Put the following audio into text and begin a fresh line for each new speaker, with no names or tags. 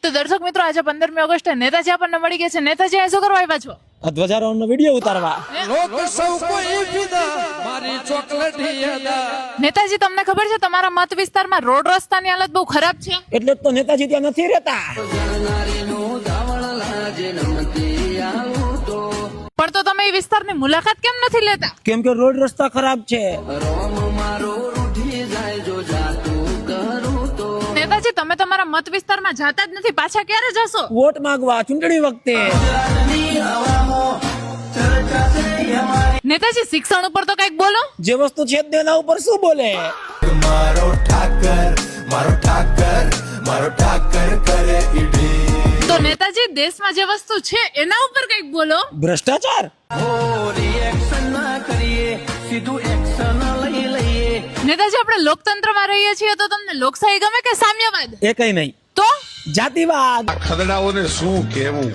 તો દર્શક મિત્રો આજે 15મી ઓગસ્ટે નેતાજી આપણને મળી ગયા છે. નેતાજી આ શું કરવા આવ્યા છો?
ધ્વજારોહણનો વિડિયો ઉતારવા.
લોક સૌ કોઈ ફિદા મારી ચોકલેટ યાદા.
નેતાજી તમને ખબર છે તમારા મત વિસ્તારમાં રોડ રસ્તાની હાલત બહુ ખરાબ છે?
એટલે જ તો નેતાજી ત્યાં નથી રહેતા.
પણ તો તમે એ વિસ્તારની મુલાકાત કેમ નથી લેતા?
કેમ કે રોડ રસ્તા ખરાબ છે.
નેતાજી તમે તમારા મત વિસ્તારમાં જાતા જ નથી, પાછા ક્યારે જશો?
વોટ માંગવા ચૂંટણી વખતે.
નેતાજી શિક્ષણ ઉપર તો કઈક બોલો.
જે વસ્તુ છે જ તેના ઉપર શું બોલે?
તો નેતાજી દેશમાં જે વસ્તુ છે એના ઉપર કઈક બોલો.
ભ્રષ્ટાચાર.
નેતાજી આપણે લોકતંત્રમાં રહીએ છીએ તો તમને લોકશાહી ગમે કે સામ્યવાદ?
એ કઈ નહીં,
તો
જાતિવાદ.
ખદડાઓને શું કહેવું?